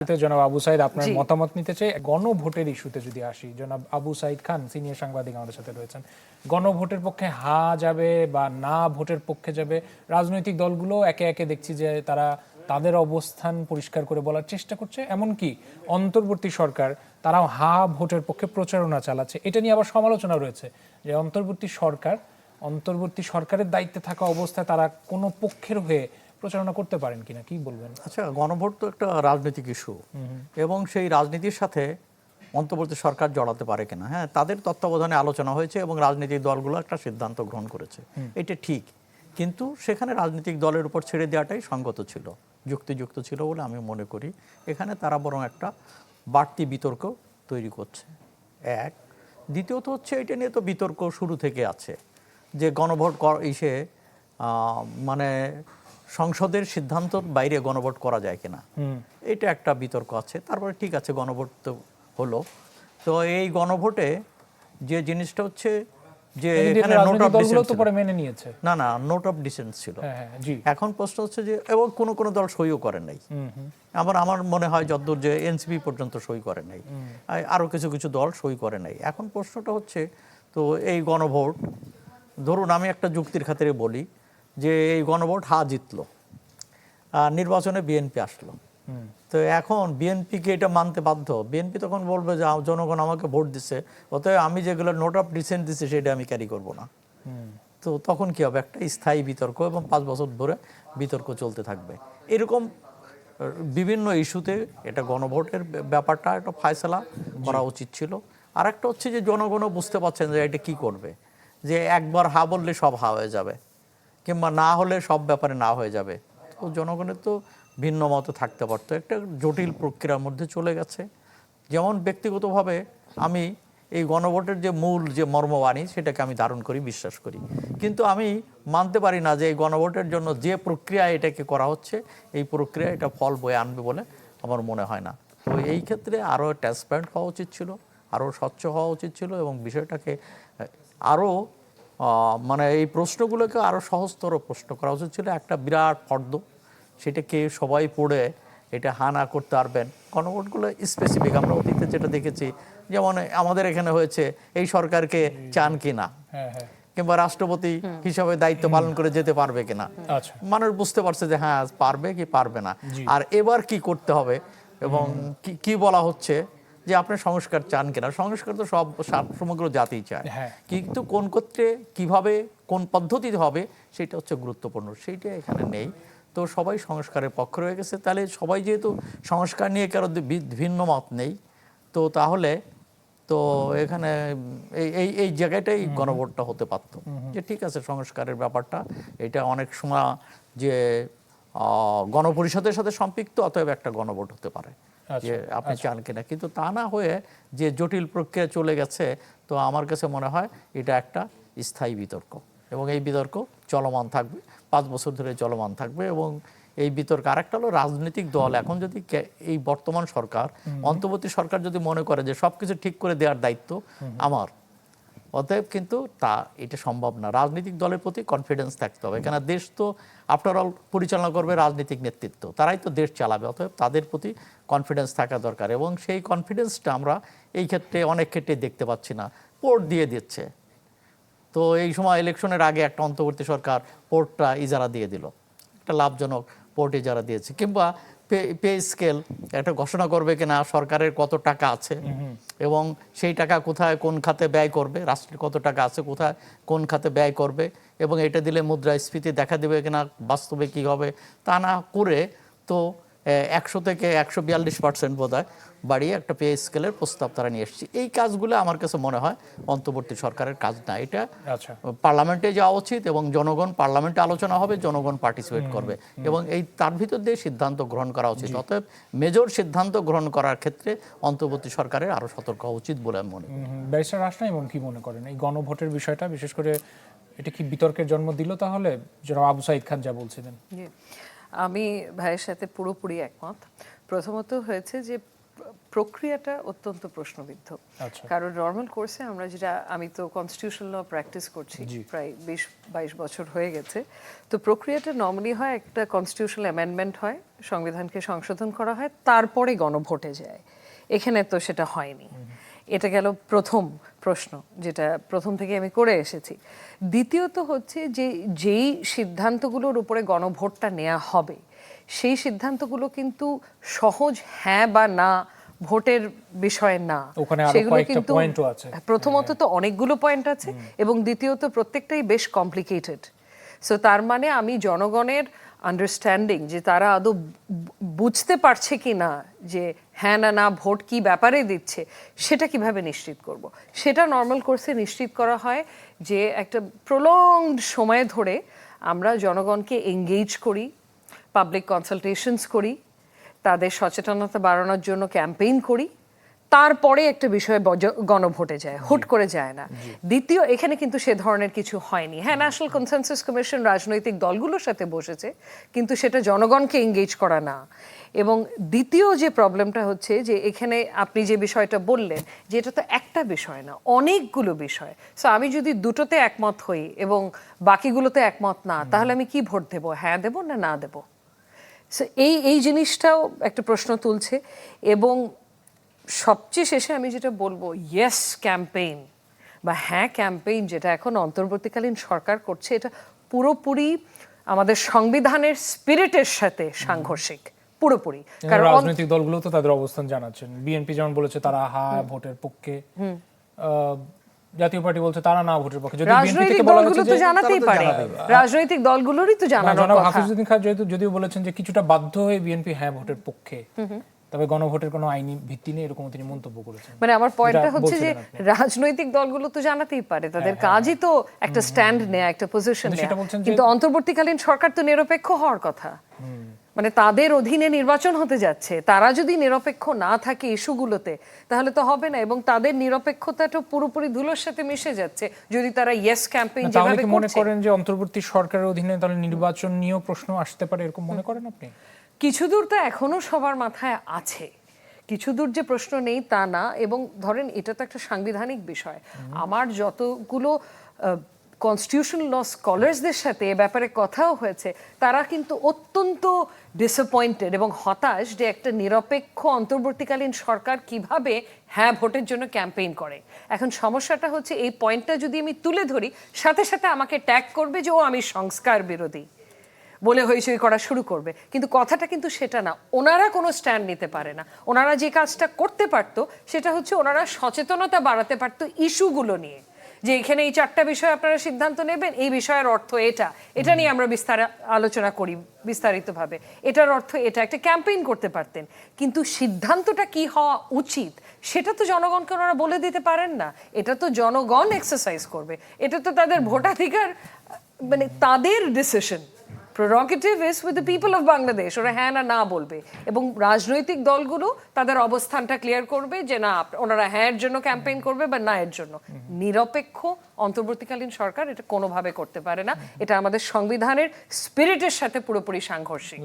জনাব আবু সাইদ আপনার মতামত নিতে চাই গণভোটের ইস্যুতে যদি আসি। জনাব আবু সাইদ খান সিনিয়র সাংবাদিক আমাদের সাথে রয়েছেন। গণভোটের পক্ষে হা যাবে বা না ভোটের পক্ষে যাবে, রাজনৈতিক দলগুলো একে একে দেখছি যে তারা তাদের অবস্থান পরিষ্কার করে বলার চেষ্টা করছে, এমনকি অন্তর্বর্তী সরকার তারাও হা ভোটের পক্ষে প্রচারণা চালাচ্ছে। এটা নিয়ে আবার সমালোচনা রয়েছে যে অন্তর্বর্তী সরকারের দায়িত্বে থাকা অবস্থায় তারা কোনো পক্ষের হয়ে প্রচারণা করতে পারেন কিনা, কি বলবেন? আচ্ছা, গণভোট তো একটা রাজনৈতিক ইস্যু এবং সেই রাজনীতির সাথে অন্তর্বর্তী সরকার জড়াতে পারে কিনা, হ্যাঁ, তাদের তত্ত্বাবধানে আলোচনা হয়েছে এবং রাজনৈতিক দলগুলো একটা সিদ্ধান্ত গ্রহণ করেছে, এটা ঠিক। কিন্তু সেখানে রাজনৈতিক দলের উপর ছেড়ে দেওয়াটাই সঙ্গত ছিল, যুক্তিযুক্ত ছিল বলে আমি মনে করি। এখানে তারা বরং একটা বাড়তি বিতর্ক তৈরি করছে। এক, দ্বিতীয়ত হচ্ছে এটা নিয়ে তো বিতর্ক শুরু থেকে আছে যে গণভোট মানে সংসদের সিদ্ধান্তর বাইরে গণভোট করা যায় কিনা, এটা একটা বিতর্ক আছে। তারপরে ঠিক আছে, গণভোট তো হলো। তো এই গণভোটে যে জিনিসটা হচ্ছে যে এখানে নোট অফ ডিসেন্ট ছিল, মেনে নিয়েছে, না নোট অফ ডিসেন্ট ছিল। এখন প্রশ্ন হচ্ছে যে এবং কোনো দল সইও করে নাই। আমার মনে হয় যতদূর যে এনসিপি পর্যন্ত সই করে নাই, আরো কিছু দল সই করে নাই। এখন প্রশ্নটা হচ্ছে, তো এই গণভোট, ধরুন আমি একটা যুক্তির খাতিরে বলি যে এই গণভোট হা জিতলো, নির্বাচনে বিএনপি আসলো, তো এখন বিএনপিকে এটা মানতে বাধ্য। বিএনপি তখন বলবে যে জনগণ আমাকে ভোট দিচ্ছে, অতএব আমি যেগুলো নোট অফ ডিসেন্ট দিচ্ছি সেটা আমি ক্যারি করব না। তো তখন কি হবে? একটা স্থায়ী বিতর্ক এবং 5 বছর ধরে বিতর্ক চলতে থাকবে। এরকম বিভিন্ন ইস্যুতে এটা গণভোটের ব্যাপারটা একটা ফয়সালা করা উচিত ছিল। আর একটা হচ্ছে যে জনগণও বুঝতে পারছেন যে এটা কি করবে, যে একবার হা বললে সব হা হয়ে যাবে, কিংবা না হলে সব ব্যাপারে না হয়ে যাবে। তো জনগণের তো ভিন্ন মত থাকতে পারতো। একটা জটিল প্রক্রিয়ার মধ্যে চলে গেছে। যেমন ব্যক্তিগতভাবে আমি এই গণভোটের যে মূল যে মর্মবাণী সেটাকে আমি ধারণ করি, বিশ্বাস করি, কিন্তু আমি মানতে পারি না যে এই গণভোটের জন্য যে প্রক্রিয়া এটাকে করা হচ্ছে এই প্রক্রিয়া এটা ফল বয়ে আনবে বলে আমার মনে হয় না। তো এই ক্ষেত্রে আরও ট্রান্সপারেন্ট হওয়া উচিত ছিল, আরও স্বচ্ছ হওয়া উচিত ছিল এবং বিষয়টাকে আরও মানে এই প্রশ্নগুলোকে আরও সহজতর প্রশ্ন করা উচিত ছিল। একটা বিরাট ফর্দ, সেটাকে সবাই পড়ে এটা হা না করতে পারবেন। গণভোটগুলো স্পেসিফিক, আমরা অতীতে যেটা দেখেছি, যেমন আমাদের এখানে হয়েছে এই সরকারকে চান কিনা, কিংবা রাষ্ট্রপতি হিসাবে দায়িত্ব পালন করে যেতে পারবে কিনা, মানুষ বুঝতে পারছে যে হ্যাঁ পারবে কি পারবে না। আর এবার কি করতে হবে এবং কি বলা হচ্ছে যে আপনি সংস্কার চান কিনা। সংস্কার তো সমগ্র জাতি চায়, কিন্তু কোন ক্ষেত্রে কিভাবে কোন পদ্ধতিতে হবে সেটা হচ্ছে গুরুত্বপূর্ণ, সেইটা এখানে নেই। তো সবাই সংস্কারের পক্ষে রয়ে গেছে। তাহলে সবাই যেহেতু সংস্কার নিয়ে কারো ভিন্ন মত নেই, তো তাহলে তো এখানে এই জায়গাটাই গণভোটটা হতে পারত, যে ঠিক আছে সংস্কারের ব্যাপারটা এটা অনেক সময় যে গণপরিষদের সাথে সম্পৃক্ত, অতএব একটা গণভোট হতে পারে যে আপনি চান কিনা। কিন্তু তা না হয়ে যে জটিল প্রক্রিয়া চলে গেছে, তো আমার কাছে মনে হয় এটা একটা স্থায়ী বিতর্ক এবং এই বিতর্ক চলমান থাকবে, 5 বছর ধরে চলমান থাকবে। এবং এই বিতর্ক আরেকটা হলো রাজনৈতিক দল এখন যদি এই বর্তমান সরকার, অন্তর্বর্তী সরকার যদি মনে করে যে সবকিছু ঠিক করে দেওয়ার দায়িত্ব আমার, অতএব কিন্তু এটা সম্ভব না। রাজনৈতিক দলের প্রতি কনফিডেন্স থাকতে হবে, কেন দেশ তো আফটার অল পরিচালনা করবে রাজনৈতিক নেতৃত্ব, তারাই তো দেশ চালাবে, অতএব তাদের প্রতি কনফিডেন্স থাকা দরকার। এবং সেই কনফিডেন্সটা আমরা এই ক্ষেত্রে অনেক ক্ষেত্রে দেখতে পাচ্ছি না, পোর্ট দিয়ে দিচ্ছে। তো এই সময় ইলেকশনের আগে একটা অন্তর্বর্তী সরকার পোর্টটা ইজারা দিয়ে দিল, একটা লাভজনক পোর্ট ইজারা দিয়েছে। কিংবা পে স্কেল একটা ঘোষণা করবে কিনা, সরকারের কত টাকা আছে এবং সেই টাকা কোথায় কোন খাতে ব্যয় করবে, রাষ্ট্রের কত টাকা আছে কোথায় কোন খাতে ব্যয় করবে, এবং এটা দিলে মুদ্রাস্ফীতি দেখা দেবে কিনা, বাস্তবে কি হবে, তা না করে তো 100 থেকে 142% বোধহয় বাড়িয়ে একটা পে স্কেলের প্রস্তাব তারা নিয়ে এসেছে। এই কাজগুলো আমার কাছে মনে হয় অন্তর্বর্তী সরকারের কাজ না, এটা পার্লামেন্টে যাওয়া উচিত এবং জনগণ পার্লামেন্টে আলোচনা হবে, জনগণ পার্টিসিপেট করবে এবং তার ভিতর দিয়ে সিদ্ধান্ত গ্রহণ করা উচিত। অতএব মেজর সিদ্ধান্ত গ্রহণ করার ক্ষেত্রে অন্তর্বর্তী সরকারের আরো সতর্ক হওয়া উচিত বলে আমি মনে করি। ব্যারিস্টার রাসনা এবং কি মনে করেন এই গণভোটের বিষয়টা, বিশেষ করে এটা কি বিতর্কের জন্ম দিল? তাহলে জনাব আবু সাইদ খান যা বলছিলেন, আমি ভাইয়ের সাথে পুরোপুরি একমত। প্রথমত হয়েছে যে প্রক্রিয়াটা অত্যন্ত প্রশ্নবিদ্ধ। আচ্ছা। কারণ নর্মাল কোর্সে আমরা যেটা, আমি তো কনস্টিটিউশন ল প্র্যাকটিস করছি প্রায় 20-22 বছর হয়ে গেছে, তো প্রক্রিয়াটা নর্মালি হয় একটা কনস্টিটিউশনাল অ্যামেন্ডমেন্ট হয়, সংবিধানকে সংশোধন করা হয়, তারপরে গণভোটে যায়। এখানে তো সেটা হয়নি। এটা গেল প্রথম প্রশ্ন, যেটা প্রথম থেকে আমি করে এসেছি। দ্বিতীয়ত হচ্ছে যে যেই সিদ্ধান্তগুলোর উপরে গণভোটটা নেওয়া হবে, সেই সিদ্ধান্তগুলো কিন্তু সহজ হ্যাঁ বা না ভোটের বিষয় না, ওখানে আরো সেগুলো কয়েকটা কিন্তু পয়েন্টও আছে। প্রথমত তো অনেকগুলো পয়েন্ট আছে, এবং দ্বিতীয়ত প্রত্যেকটাই বেশ কমপ্লিকেটেড। সো তার মানে আমি জনগণের আন্ডারস্ট্যান্ডিং, যে তারা আদৌ বুঝতে পারছে কি না যে হ্যাঁ না না ভোট কি ব্যাপারে দিচ্ছে, সেটা কিভাবে নিশ্চিত করব। সেটা নর্মাল কোর্সে নিশ্চিত করা হয় যে একটা প্রলংড সময় ধরে আমরা জনগণকে এঙ্গেজ করি, পাবলিক কনসালটেশনস করি, তাদের সচেতনতা বাড়ানোর জন্য ক্যাম্পেইন করি, তারপরে একটা বিষয়ে গণভোটে যায়, হুট করে যায় না। দ্বিতীয়, এখানে কিন্তু সে ধরনের কিছু হয়নি। হ্যাঁ, ন্যাশনাল কনসেনসাস কমিশন রাজনৈতিক দলগুলোর সাথে বসেছে, কিন্তু সেটা জনগণকে এঙ্গেজ করা না। এবং দ্বিতীয় যে প্রবলেমটা হচ্ছে যে এখানে আপনি যে বিষয়টা বললেন যে এটা তো একটা বিষয় না, অনেকগুলো বিষয়। সো আমি যদি দুটোতে একমত হই এবং বাকিগুলোতে একমত না, তাহলে আমি কি ভোট দেবো? হ্যাঁ দেবো না না দেবো? সো এই জিনিসটাও একটা প্রশ্ন তুলছে। এবং সবচেয়ে শেষে আমি যেটা বলবো, ইয়েস ক্যাম্পেইন বা হ্যাঁ ক্যাম্পেইন যেটা এখন অন্তর্বর্তীকালীন সরকার করছে, এটা পুরোপুরি আমাদের সংবিধানের স্পিরিটের সাথে সাংঘর্ষিক, পুরোপুরি। কারণ রাজনৈতিক দলগুলো তো তাদের অবস্থান জানাচ্ছেন। বিএনপি যেমন বলেছে তারা হ্যাঁ ভোটের পক্ষে, জাতীয় পার্টি বলছে তারা না ভোটের পক্ষে। যদি রাজনৈতিক দলগুলো তো জানাতেই পারে, রাজনৈতিক দলগুলোরই তো জানানোর কথা। হাফিজউদ্দিন খান যদিও বলেছেন যে কিছুটা বাধ্য হয়ে বিএনপি হ্যাঁ ভোটের পক্ষে, তবে গণভোটের কোনো আইনি ভিত্তি নেই, এরকম তিনি মন্তব্য করেছেন। মানে আমার পয়েন্টটা হচ্ছে যে রাজনৈতিক দলগুলো তো জানাতেই পারে, তাদের কাজই তো একটা স্ট্যান্ড নেয়া, একটা পজিশন নেয়া, কিন্তু অন্তর্বর্তীকালীন সরকার তো নিরপেক্ষ হওয়ার কথা। মানে তাদের অধীনে নির্বাচন হতে যাচ্ছে, তারা যদি নিরপেক্ষ না থাকে ইস্যুগুলোতে, তাহলে তো হবে না। এবং তাদের নিরপেক্ষতাটা পুরোপুরি ধুলোর সাথে মিশে যাচ্ছে যদি তারা ইয়েস ক্যাম্পেইন যেভাবে করছে। মনে করেন যে অন্তর্বর্তী সরকারের অধীনে তাহলে নির্বাচন নিয়েও প্রশ্ন আসতে পারে, এরকম মনে করেন আপনি? কিছু দূর তো এখনো সবার মাথায় আছে, কিছু দূর যে প্রশ্ন নেই তা না। এবং ধরেন এটা তো একটা সাংবিধানিক বিষয়। আমার যতগুলো কনস্টিটিউশনাল ল স্কলার্সদের সাথে এ ব্যাপারে কথাও হয়েছে, তারা কিন্তু অত্যন্ত ডিসঅ্যাপয়েন্টেড এবং হতাশ যে একটা নিরপেক্ষ অন্তর্বর্তীকালীন সরকার কিভাবে হ্যাঁ ভোটের জন্য ক্যাম্পেইন করে। এখন সমস্যাটা হচ্ছে এই পয়েন্টটা যদি আমি তুলে ধরি, সাথে সাথে আমাকে ট্যাগ করবে যে ও আমি সংস্কার বিরোধী বলে হইচই করা শুরু করবে। কিন্তু কথাটা কিন্তু সেটা না, ওনারা কোনো স্ট্যান্ড নিতে পারে না। ওনারা যে কাজটা করতে পারতো সেটা হচ্ছে ওনারা সচেতনতা বাড়াতে পারতো ইস্যুগুলো নিয়ে, যে এখানে এই 4টা বিষয় আপনারা সিদ্ধান্ত নেবেন, এই বিষয়ের অর্থ এটা, এটা নিয়ে আমরা আলোচনা করি বিস্তারিতভাবে, এটার অর্থ এটা, একটা ক্যাম্পেইন করতে পারতেন। কিন্তু সিদ্ধান্তটা কি হওয়া উচিত সেটা তো জনগণকে ওনারা বলে দিতে পারেন না। এটা তো জনগণ এক্সারসাইজ করবে, এটা তো তাদের ভোটাধিকার, মানে তাদের decision, prerogative is with the people of Bangladesh. ওরা হ্যাঁ না না বলবে, এবং রাজনৈতিক দলগুলো তাদের অবস্থানটা ক্লিয়ার করবে যে না ওনারা হ্যাঁ এর জন্য ক্যাম্পেইন করবে বা না এর জন্য। নিরপেক্ষ অন্তর্বর্তীকালীন সরকার এটা কোনোভাবে করতে পারে না। এটা আমাদের সংবিধানের স্পিরিটের সাথে পুরোপুরি সাংঘর্ষিক।